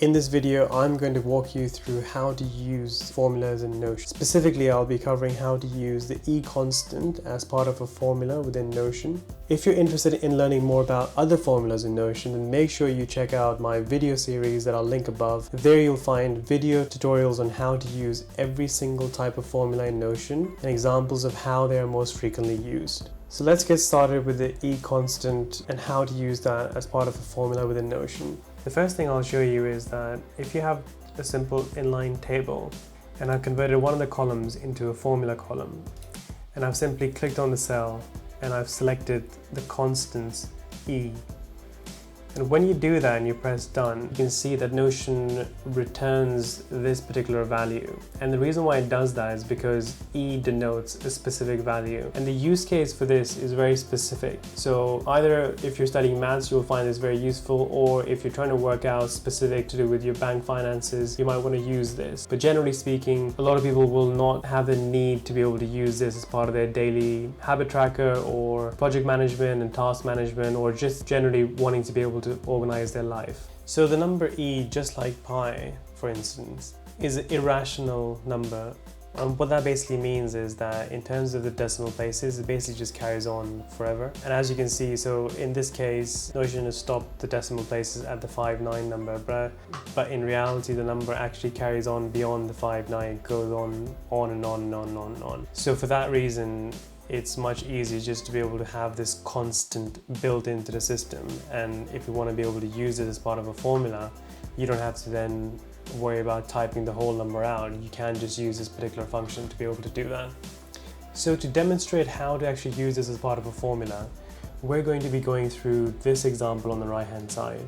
In this video, I'm going to walk you through how to use formulas in Notion. Specifically, I'll be covering how to use the E constant as part of a formula within Notion. If you're interested in learning more about other formulas in Notion, then make sure you check out my video series that I'll link above. There you'll find video tutorials on how to use every single type of formula in Notion and examples of how they are most frequently used. So let's get started with the E constant and how to use that as part of a formula within Notion. The first thing I'll show you is that if you have a simple inline table and I've converted one of the columns into a formula column and I've simply clicked on the cell and I've selected the constants E. And when you do that and you press done, you can see that Notion returns this particular value. And the reason why it does that is because E denotes a specific value. And the use case for this is very specific. So either if you're studying maths, you'll find this very useful, or if you're trying to work out specific to do with your bank finances, you might want to use this. But generally speaking, a lot of people will not have the need to be able to use this as part of their daily habit tracker or project management and task management, or just generally wanting to be able to organize their life. So the number E, just like pi, for instance, is an irrational number. And what that basically means is that in terms of the decimal places, it basically just carries on forever. And as you can see, so in this case, Notion has stopped the decimal places at the 5-9 number, but in reality, the number actually carries on beyond the 5-9, it goes on and on and on and on and on. So for that reason, it's much easier just to be able to have this constant built into the system. And if you want to be able to use it as part of a formula, you don't have to then worry about typing the whole number out. You can just use this particular function to be able to do that. So to demonstrate how to actually use this as part of a formula, we're going to be going through this example on the right hand side.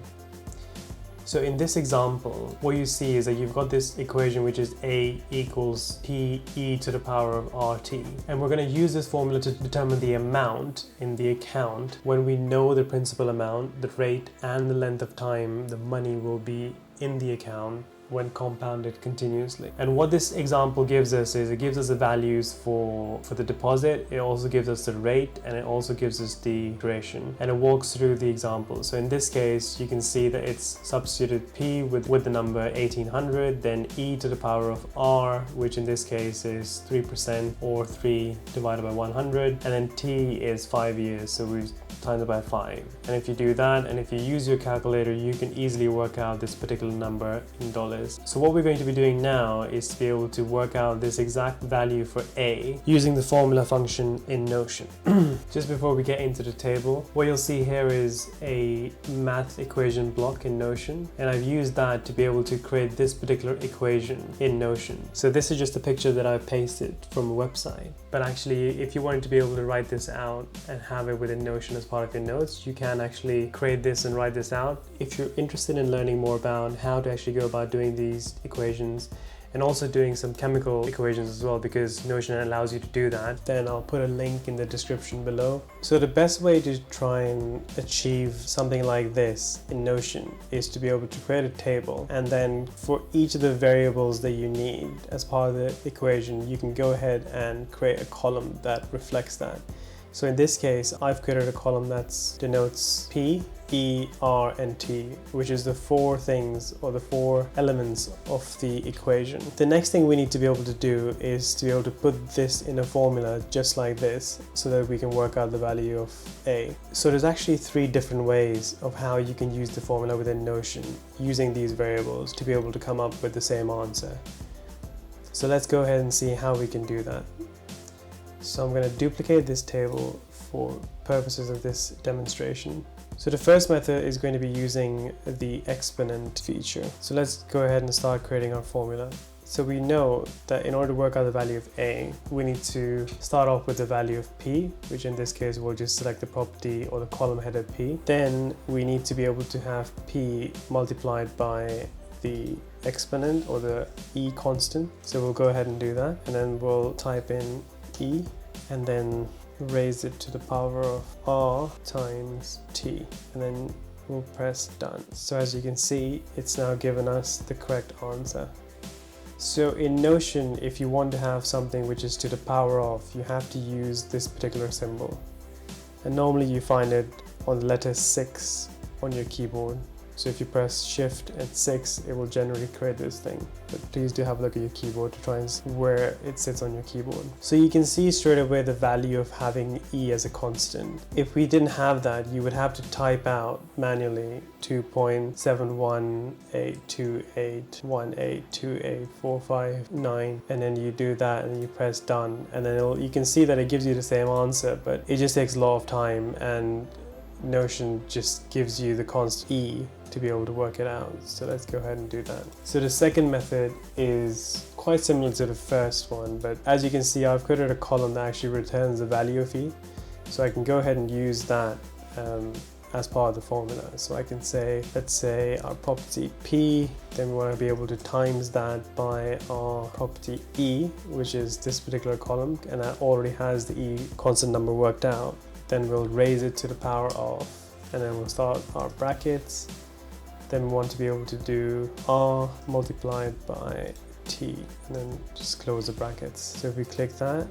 So in this example, what you see is that you've got this equation which is A equals P e to the power of RT. And we're going to use this formula to determine the amount in the account when we know the principal amount, the rate, and the length of time the money will be in the account when compounded continuously. And what this example gives us is it gives us the values for the deposit, it also gives us the rate, and it also gives us the duration, and it walks through the example. So in this case, you can see that it's substituted P with the number 1800, then E to the power of R, which in this case is 3% or 3 divided by 100, and then T is 5 years, so we times it by 5. And if you do that, and if you use your calculator, you can easily work out this particular number in dollars. So what we're going to be doing now is to be able to work out this exact value for A using the formula function in Notion. Just before we get into the table, what you'll see here is a math equation block in Notion, and I've used that to be able to create this particular equation in Notion. So this is just a picture that I've pasted from a website, but actually if you wanted to be able to write this out and have it within Notion as part of your notes, you can actually create this and write this out. If you're interested in learning more about how to actually go about doing these equations and also doing some chemical equations as well, because Notion allows you to do that, then I'll put a link in the description below. So the best way to try and achieve something like this in Notion is to be able to create a table, and then for each of the variables that you need as part of the equation, you can go ahead and create a column that reflects that. So in this case, I've created a column that denotes P, E, R, and T, which is the 4 things or the 4 elements of the equation. The next thing we need to be able to do is to be able to put this in a formula just like this so that we can work out the value of A. So there's actually 3 different ways of how you can use the formula within Notion using these variables to be able to come up with the same answer. So let's go ahead and see how we can do that. So I'm going to duplicate this table for purposes of this demonstration. So the first method is going to be using the exponent feature. So let's go ahead and start creating our formula. So we know that in order to work out the value of A, we need to start off with the value of P, which in this case we'll just select the property or the column header P. Then we need to be able to have P multiplied by the exponent or the E constant. So we'll go ahead and do that, and then we'll type in E and then raise it to the power of R times T, and then we'll press done. So as you can see, it's now given us the correct answer. So in Notion, if you want to have something which is to the power of, you have to use this particular symbol, and normally you find it on the letter 6 on your keyboard. So if you press Shift and 6, it will generally create this thing. But please do have a look at your keyboard to try and see where it sits on your keyboard. So you can see straight away the value of having E as a constant. If we didn't have that, you would have to type out manually 2.71828182845 and then you do that and you press done, and then you can see that it gives you the same answer, but it just takes a lot of time, and Notion just gives you the constant E to be able to work it out. So let's go ahead and do that. So the second method is quite similar to the first one, but as you can see, I've created a column that actually returns the value of E. So I can go ahead and use that as part of the formula. So I can say, let's say our property P, then we want to be able to times that by our property E, which is this particular column, and that already has the E constant number worked out. Then we'll raise it to the power of, and then we'll start our brackets. Then we want to be able to do R multiplied by T, and then just close the brackets. So if we click that,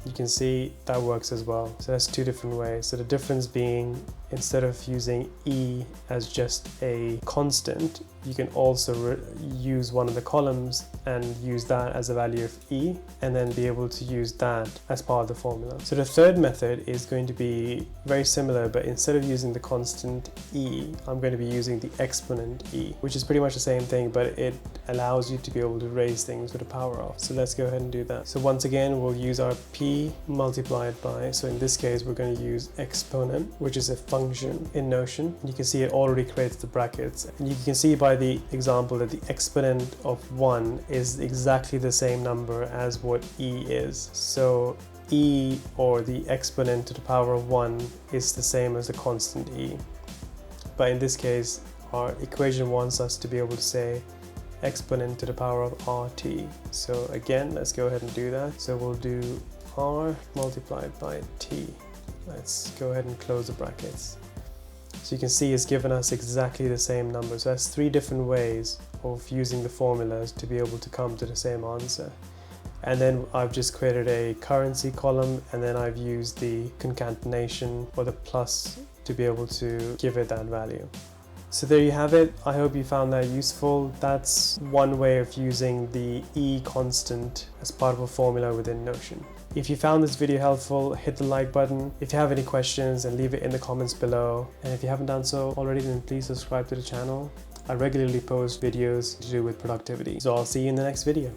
you can see that works as well. So that's two different ways. So the difference being, instead of using E as just a constant, you can also use one of the columns and use that as a value of E, and then be able to use that as part of the formula. So the third method is going to be very similar, but instead of using the constant E, I'm going to be using the exponent E, which is pretty much the same thing, but it allows you to be able to raise things with the power of. So let's go ahead and do that. So once again, we'll use our P multiplied by, so in this case, we're going to use exponent, which is a function in Notion. You can see it already creates the brackets, and you can see by the example that the exponent of 1 is exactly the same number as what E is. So E, or the exponent to the power of 1, is the same as the constant E. But in this case, our equation wants us to be able to say exponent to the power of RT. So again, let's go ahead and do that. So we'll do R multiplied by T. Let's go ahead and close the brackets. So you can see it's given us exactly the same number. So that's three different ways of using the formulas to be able to come to the same answer. And then I've just created a currency column, and then I've used the concatenation or the plus to be able to give it that value. So there you have it. I hope you found that useful. That's one way of using the E constant as part of a formula within Notion. If you found this video helpful, hit the like button. If you have any questions, then leave it in the comments below. And if you haven't done so already, then please subscribe to the channel. I regularly post videos to do with productivity. So I'll see you in the next video.